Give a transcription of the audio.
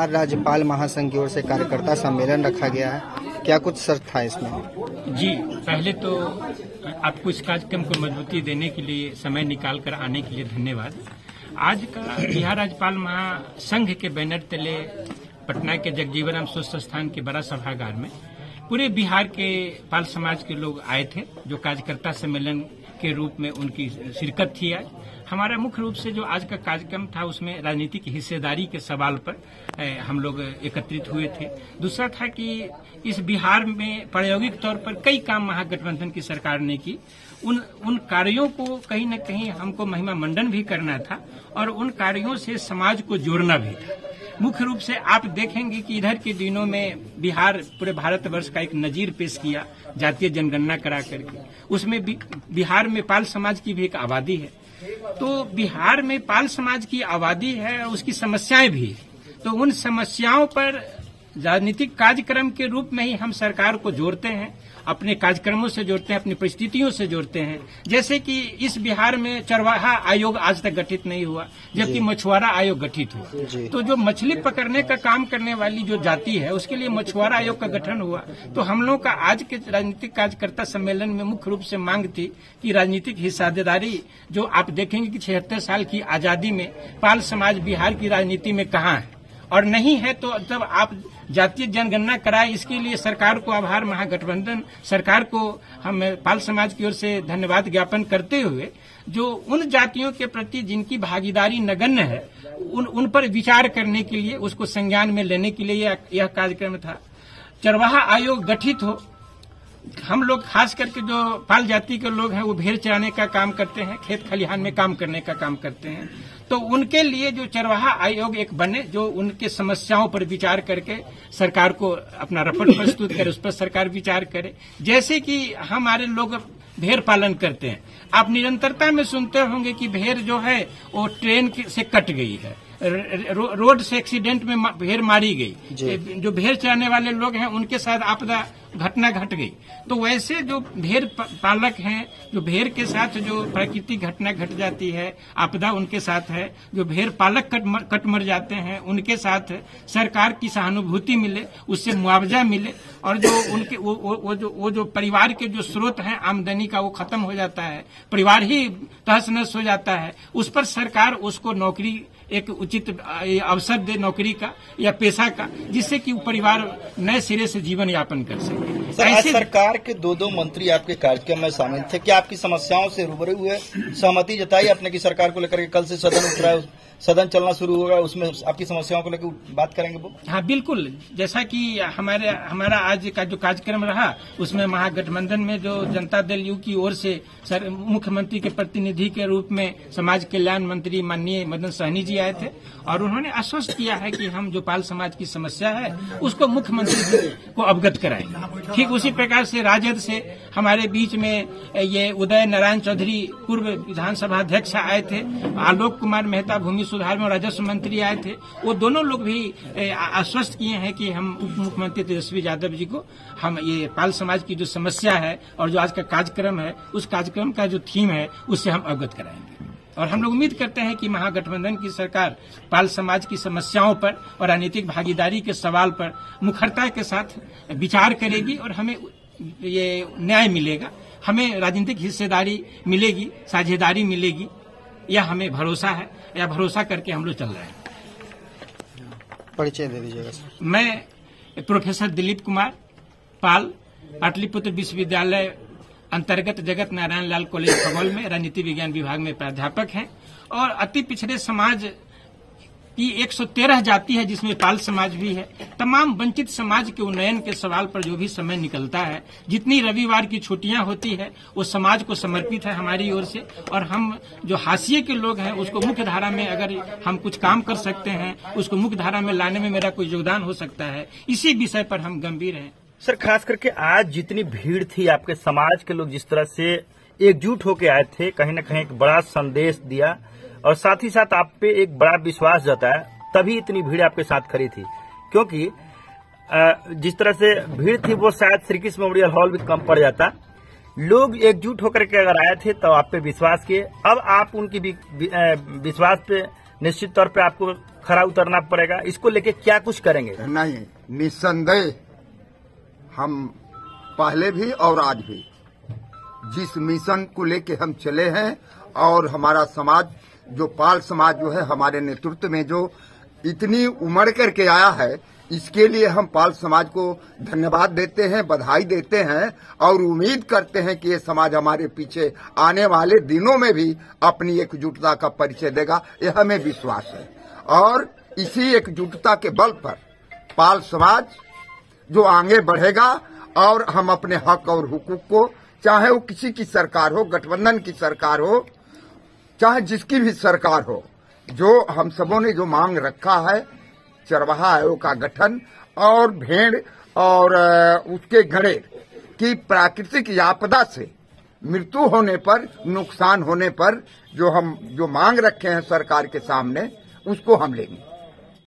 बिहार राज्यपाल महासंघ की ओर से कार्यकर्ता सम्मेलन रखा गया है, क्या कुछ शर्त था इसमें? जी, पहले तो आपको इस कार्यक्रम को मजबूती देने के लिए समय निकाल कर आने के लिए धन्यवाद। आज का बिहार राज्यपाल महासंघ के बैनर तले पटना के जगजीवन राम स्वच्छ संस्थान के बड़ा सभागार में पूरे बिहार के पाल समाज के लोग आए थे, जो कार्यकर्ता सम्मेलन के रूप में उनकी शिरकत थी। आज हमारा मुख्य रूप से जो आज का कार्यक्रम था उसमें राजनीतिक हिस्सेदारी के सवाल पर हम लोग एकत्रित हुए थे। दूसरा था कि इस बिहार में प्रायोगिक तौर पर कई काम महागठबंधन की सरकार ने की, उन कार्यों को कहीं न कहीं हमको महिमा मंडन भी करना था और उन कार्यों से समाज को जोड़ना भी था। मुख्य रूप से आप देखेंगे कि इधर के दिनों में बिहार पूरे भारतवर्ष का एक नजीर पेश किया जातीय जनगणना करा करके। उसमें बिहार में पाल समाज की भी एक आबादी है, तो बिहार में पाल समाज की आबादी है, उसकी समस्याएं भी है। तो उन समस्याओं पर राजनीतिक कार्यक्रम के रूप में ही हम सरकार को जोड़ते हैं, अपने कार्यक्रमों से जोड़ते हैं, अपनी परिस्थितियों से जोड़ते हैं। जैसे कि इस बिहार में चरवाहा आयोग आज तक गठित नहीं हुआ, जबकि मछुआरा आयोग गठित हुआ। तो जो मछली पकड़ने का काम करने वाली जो जाति है उसके लिए मछुआरा आयोग का गठन हुआ। तो हम लोग का आज के राजनीतिक कार्यकर्ता सम्मेलन में मुख्य रूप से मांग थी कि राजनीतिक हिस्सेदारी, जो आप देखेंगे कि 76 साल की आजादी में पाल समाज बिहार की राजनीति में कहाँ है और नहीं है, तो जब आप जातीय जनगणना कराए, इसके लिए सरकार को आभार, महागठबंधन सरकार को हम पाल समाज की ओर से धन्यवाद ज्ञापन करते हुए जो उन जातियों के प्रति जिनकी भागीदारी नगण्य है उन पर विचार करने के लिए, उसको संज्ञान में लेने के लिए यह कार्यक्रम था। चरवाहा आयोग गठित हो। हम लोग खास करके जो पाल जाति के लोग हैं वो भेड़ चराने का काम करते हैं, खेत खलिहान में काम करने का काम करते हैं, तो उनके लिए जो चरवाहा आयोग एक बने, जो उनके समस्याओं पर विचार करके सरकार को अपना रिपोर्ट प्रस्तुत करे, उस पर सरकार विचार करे। जैसे कि हमारे लोग भेड़ पालन करते हैं, आप निरंतरता में सुनते होंगे कि भेड़ जो है वो ट्रेन से कट गई है, रोड से एक्सीडेंट में भेड़ मारी गई, जो भेड़ चराने वाले लोग हैं उनके साथ आपदा घटना घट गई। तो वैसे जो भेड़ पालक हैं, जो भेड़ के साथ जो प्राकृतिक घटना घट जाती है, आपदा उनके साथ है, जो भेड़ पालक कट मर जाते हैं उनके साथ सरकार की सहानुभूति मिले, उससे मुआवजा मिले, और जो उनके वो जो परिवार के जो स्रोत हैं आमदनी का वो खत्म हो जाता है, परिवार ही तहस नहस हो जाता है, उस पर सरकार उसको नौकरी, एक उचित अवसर दे नौकरी का या पेशा का, जिससे कि वो परिवार नए सिरे से जीवन यापन कर सके। सर, आज सरकार के दो मंत्री आपके कार्यक्रम में शामिल थे, क्या आपकी समस्याओं से रूबरू हुए, सहमति जताई आपने कि सरकार को लेकर के कल से सदन उठ रहा है, सदन चलना शुरू होगा, उसमें आपकी समस्याओं को लेकर बात करेंगे वो? हाँ बिल्कुल, जैसा कि हमारा आज का जो कार्यक्रम रहा उसमें महागठबंधन में जो जनता दल यू की ओर से मुख्यमंत्री के प्रतिनिधि के रूप में समाज कल्याण मंत्री माननीय मदन सहनी जी आए थे और उन्होंने आश्वस्त किया है कि हम जो पाल समाज की समस्या है उसको मुख्यमंत्री जी को अवगत कराएंगे। ठीक उसी प्रकार से राजद से हमारे बीच में ये उदय नारायण चौधरी पूर्व विधानसभा अध्यक्ष आए थे, आलोक कुमार मेहता भूमि सुधार में राजस्व मंत्री आए थे, वो दोनों लोग भी आश्वस्त किए हैं कि हम उप मुख्यमंत्री तेजस्वी यादव जी को हम ये पाल समाज की जो समस्या है और जो आज का कार्यक्रम है उस कार्यक्रम का जो थीम है उससे हम अवगत कराएंगे। और हम लोग उम्मीद करते हैं कि महागठबंधन की सरकार पाल समाज की समस्याओं पर और राजनीतिक भागीदारी के सवाल पर मुखरता के साथ विचार करेगी और हमें ये न्याय मिलेगा, हमें राजनीतिक हिस्सेदारी मिलेगी, साझेदारी मिलेगी, यह हमें भरोसा है, या भरोसा करके हम लोग चल रहे हैं। परिचय दे दीजिएगा। मैं प्रोफेसर दिलीप कुमार पाल, पाटलिपुत्र विश्वविद्यालय अंतर्गत जगत नारायण लाल कॉलेज खगौल में राजनीति विज्ञान विभाग में प्राध्यापक हैं और अति पिछड़े समाज की 113 जाति है जिसमें पाल समाज भी है। तमाम वंचित समाज के उन्नयन के सवाल पर जो भी समय निकलता है, जितनी रविवार की छुट्टियां होती है वो समाज को समर्पित है हमारी ओर से, और हम जो हाशिए के लोग हैं उसको मुख्य धारा में अगर हम कुछ काम कर सकते हैं, उसको मुख्य धारा में लाने में मेरा कोई योगदान हो सकता है, इसी विषय पर हम गंभीर हैं। सर, खास करके आज जितनी भीड़ थी, आपके समाज के लोग जिस तरह से एकजुट होकर आए थे, कहीं न कहीं एक बड़ा संदेश दिया और साथ ही साथ आप पे एक बड़ा विश्वास जताया, तभी इतनी भीड़ आपके साथ खड़ी थी। क्योंकि जिस तरह से भीड़ थी वो शायद श्री कृष्ण मेमोरियल हॉल भी कम पड़ जाता। लोग एकजुट होकर के अगर आए थे तो आप पे विश्वास किए। अब आप उनकी विश्वास पे निश्चित तौर पे आपको खरा उतरना पड़ेगा। इसको लेके क्या कुछ करेंगे? नहीं, निस्संदेह हम पहले भी और आज भी जिस मिशन को लेके हम चले हैं और हमारा समाज जो पाल समाज जो है हमारे नेतृत्व में जो इतनी उमड़ करके आया है, इसके लिए हम पाल समाज को धन्यवाद देते हैं, बधाई देते हैं और उम्मीद करते हैं कि ये समाज हमारे पीछे आने वाले दिनों में भी अपनी एकजुटता का परिचय देगा, ये हमें विश्वास है। और इसी एकजुटता के बल पर पाल समाज जो आगे बढ़ेगा और हम अपने हक और हुकूक को, चाहे वो किसी की सरकार हो, गठबंधन की सरकार हो, चाहे जिसकी भी सरकार हो, जो हम सबों ने जो मांग रखा है चरवाहा आयोग का गठन और भेड़ और उसके घड़े की प्राकृतिक आपदा से मृत्यु होने पर, नुकसान होने पर जो हम मांग रखे हैं सरकार के सामने, उसको हम लेंगे।